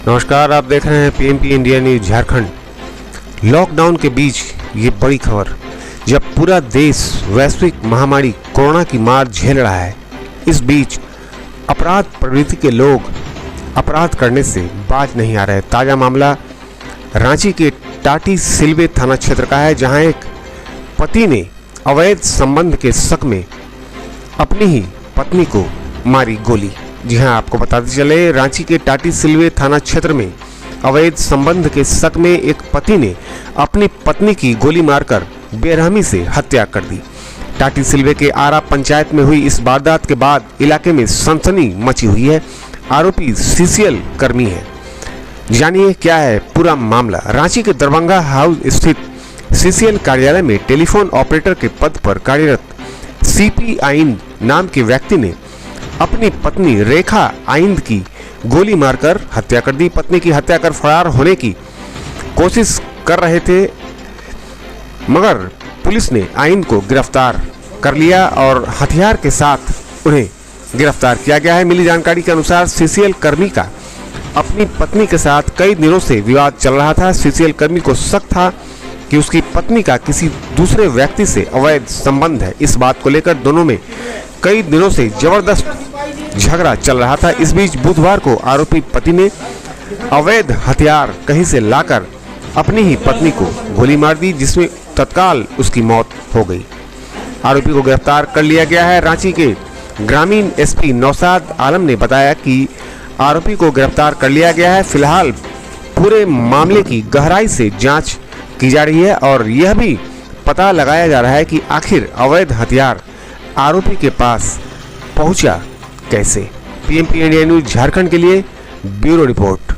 नमस्कार, आप देख रहे हैं PMP India news Jharkhand. Lockdown के बीच ये बड़ी खबर, जब पूरा देश वैश्विक महामारी कोरोना की मार झेल रहा है, इस बीच अपराध प्रवृत्ति के लोग अपराध करने से बाज नहीं आ रहे। ताज़ा मामला रांची के टाटी सिलवे थाना क्षेत्र का है, जहां एक पति ने अवैध संबंध के शक में अपनी ही पत्नी को मारी गोली। जी हां, आपको बताते चले, रांची के टाटी सिलवे थाना क्षेत्र में अवैध संबंध के शक में एक पति ने अपनी पत्नी की गोली मारकर बेरहमी से हत्या कर दी। टाटी सिलवे के आरा पंचायत में हुई इस वारदात के बाद इलाके में सनसनी मची हुई है। आरोपी सीसीएल कर्मी है। जानिए क्या है पूरा मामला। रांची के दरभंगा हाउस स्थित सीसीएल कार्यालय में टेलीफोन ऑपरेटर के पद पर कार्यरत सीपी आइंद नाम के व्यक्ति ने अपनी पत्नी रेखा आइंद की गोली मारकर हत्या कर दी। पत्नी की हत्या कर फरार होने की कोशिश कर रहे थे, मगर पुलिस ने आइंद को गिरफ्तार कर लिया और हथियार के साथ उन्हें गिरफ्तार किया गया है। मिली जानकारी के अनुसार सीसीएल कर्मी का अपनी पत्नी के साथ कई दिनों से विवाद चल रहा था। सीसीएल कर्मी को शक था कि उसकी पत्नी का किसी दूसरे व्यक्ति से अवैध संबंध है। इस बात को लेकर दोनों में कई दिनों से जबरदस्त झगड़ा चल रहा था। इस बीच बुधवार को आरोपी पति ने अवैध हथियार कहीं से लाकर अपनी ही पत्नी को गोली मार दी, जिसमें तत्काल उसकी मौत हो गई। आरोपी को गिरफ्तार कर लिया गया है। रांची के ग्रामीण एसपी नौशाद आलम ने बताया कि आरोपी को गिरफ्तार कर लिया गया है। फिलहाल पूरे मामले की गहराई से जांच की जा रही है और यह भी पता लगाया जा रहा है कि आखिर अवैध हथियार आरोपी के पास पहुंचा कैसे। पीएमपी इंडिया न्यूज झारखंड के लिए ब्यूरो रिपोर्ट।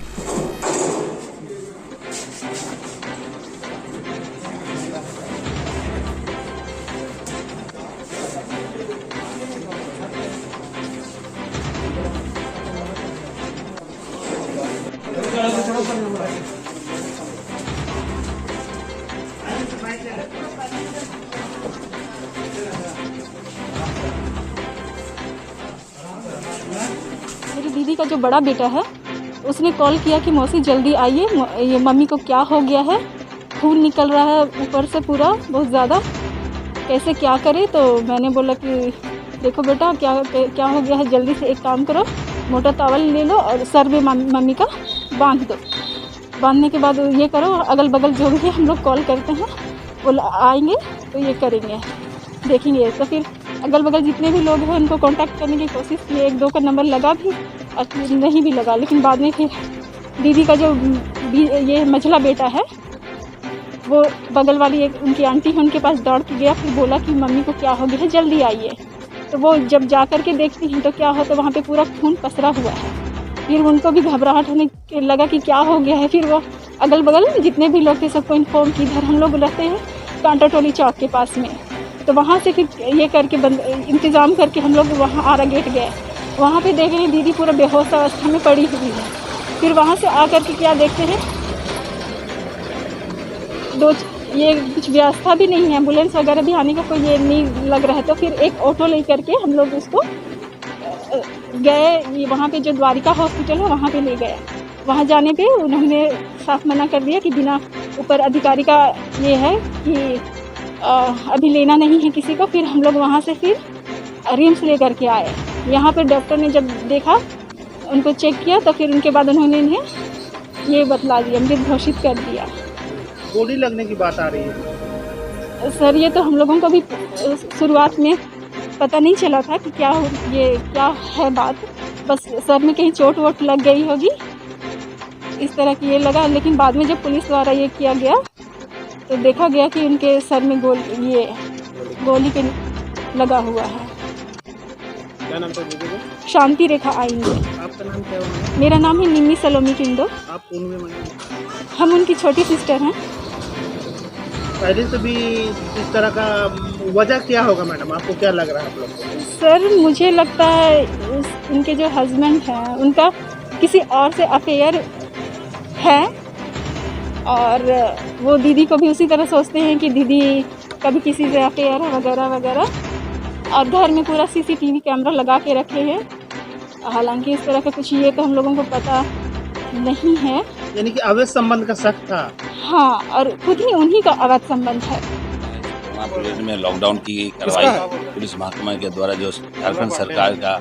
मेरी दीदी का जो बड़ा बेटा है उसने कॉल किया कि मौसी जल्दी आइए, ये मम्मी को क्या हो गया है, खून निकल रहा है ऊपर से पूरा बहुत ज़्यादा, कैसे क्या करे। तो मैंने बोला कि देखो बेटा क्या हो गया है, जल्दी से एक काम करो, मोटा टॉवल ले लो और सर में मम्मी का बांध दो। बांधने के बाद ये करो, अगल बगल जो भी है हम लोग कॉल करते हैं, वो आएंगे तो ये करेंगे, देखेंगे। तो फिर अगल बगल जितने भी लोग हैं उनको कांटेक्ट करने की कोशिश की, एक दो का नंबर लगा भी और नहीं भी लगा, लेकिन बाद में फिर दीदी का जो ये मझला बेटा है वो बगल वाली एक उनकी आंटी है, उनके पास दौड़ के गया, फिर बोला कि मम्मी को क्या हो गया है, जल्दी आइए। तो वो जब जा कर के देखती हैं तो क्या होता है, वहाँ पे पूरा खून पसरा हुआ है। फिर उनको भी घबराहट होने लगा कि क्या हो गया है। फिर वो अगल बगल जितने भी लोग थे सबको इन्फॉर्म की। इधर हम लोग रहते हैं कांटा टोली चौक के पास में, तो वहाँ से फिर ये करके इंतज़ाम करके हम लोग वहाँ आरा गेट गए। वहाँ पे देख रहे हैं दीदी पूरा बेहोश अवस्था में पड़ी हुई है। फिर वहाँ से आकर के क्या देखते हैं, ये कुछ व्यवस्था भी नहीं है, एम्बुलेंस वगैरह भी आने का कोई ये नहीं लग रहा है। तो फिर एक ऑटो ले करके हम लोग उसको गए, वहाँ पे जो द्वारिका हॉस्पिटल है वहाँ पे ले गए। वहाँ जाने पे उन्होंने साफ मना कर दिया कि बिना ऊपर अधिकारी का ये है कि अभी लेना नहीं है किसी को। फिर हम लोग वहाँ से फिर रिम्स ले करके आए। यहाँ पे डॉक्टर ने जब देखा, उनको चेक किया, तो फिर उनके बाद उन्होंने इन्हें ये बतला दिया, मृत घोषित कर दिया। गोली लगने की बात आ रही है सर, ये तो हम लोगों को भी शुरुआत में पता नहीं चला था कि क्या है बात, बस सर में कहीं चोट वोट लग गई होगी इस तरह की ये लगा। लेकिन बाद में जब पुलिस द्वारा ये किया गया तो देखा गया कि उनके सर में गोली पे लगा हुआ है। क्या नाम था दीदी का? शांति रेखा आएंगे। आपका नाम क्या है? मेरा नाम है निम्मी सलोमी किंदो। आप कौन में मनी? हम उनकी छोटी सिस्टर हैं। पहले से भी इस तरह का वजह क्या होगा मैडम, आपको क्या लग रहा है आप लोग को? सर, मुझे लगता है उनके जो हस्बैंड हैं उनका किसी और से अफेयर है, और वो दीदी को भी उसी तरह सोचते हैं कि दीदी कभी किसी से अफेयर है वगैरह वगैरह। और घर में पूरा सीसीटीवी कैमरा लगा के रखे हैं। हालांकि इस तरह का कुछ ये तो हम लोगों को पता नहीं है। यानी कि अवैध संबंध का शक था। हाँ, और खुद ही उन्हीं का अवैध संबंध है। कोरोना पीरियड में लॉकडाउन की कार्रवाई पुलिस महकमा के द्वारा जो झारखंड सरकार का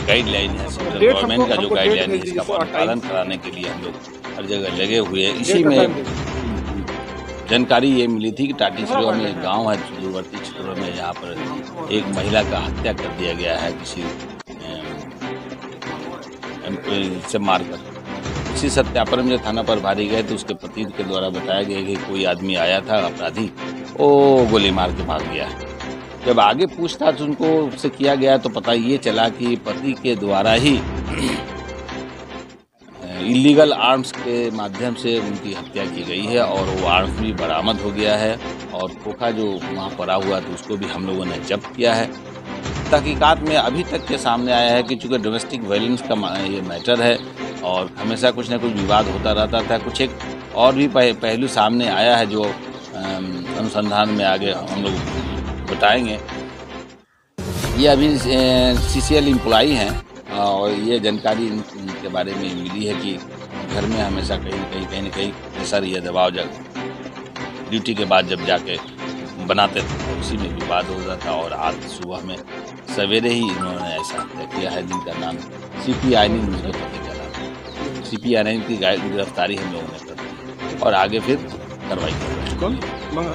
गाइडलाइन है, सेंट्रल गवर्नमेंट का जो गाइडलाइन है, इसका पालन कराने के लिए हम लोग हर जगह लगे हुए हैं। इसी में जानकारी ये मिली थी कि टाटी सिरोवा में एक गाँव है दूरवर्ती क्षेत्रों में, यहाँ पर एक महिला का हत्या कर दिया गया है किसी से मारकर। इसी सत्यापन में थाना पर भारी गए तो उसके पति के द्वारा बताया गया कि कोई आदमी आया था अपराधी, वो गोली मार के भाग गया। जब आगे पूछताछ उनको से किया गया तो पता ये चला कि पति के द्वारा ही इलीगल आर्म्स के माध्यम से उनकी हत्या की गई है और वो आर्म्स भी बरामद हो गया है और खोखा जो वहाँ पड़ा हुआ था उसको भी हम लोगों ने जब्त किया है। तहकीकात में अभी तक के सामने आया है कि चूँकि डोमेस्टिक वायलेंस का ये मैटर है और हमेशा कुछ न कुछ विवाद होता रहता था। कुछ एक और भी पहलू सामने आया है जो अनुसंधान में आगे हम लोग बताएंगे। ये अभी CCL एम्प्लॉई हैं और ये जानकारी के बारे में मिली है कि घर में हमेशा कहीं न कहीं प्रेशर या दबाव ड्यूटी के बाद जब जाके बनाते थे तो उसी में विवाद हो जाता था और आज सुबह में सवेरे ही इन्होंने ऐसा हत्या किया है जिनका नाम CP आइनिन उनके पति का नाम। CP आइनिन की गिरफ्तारी हम लोगों ने कर दी और आगे फिर कार्रवाई कर रहे हैं।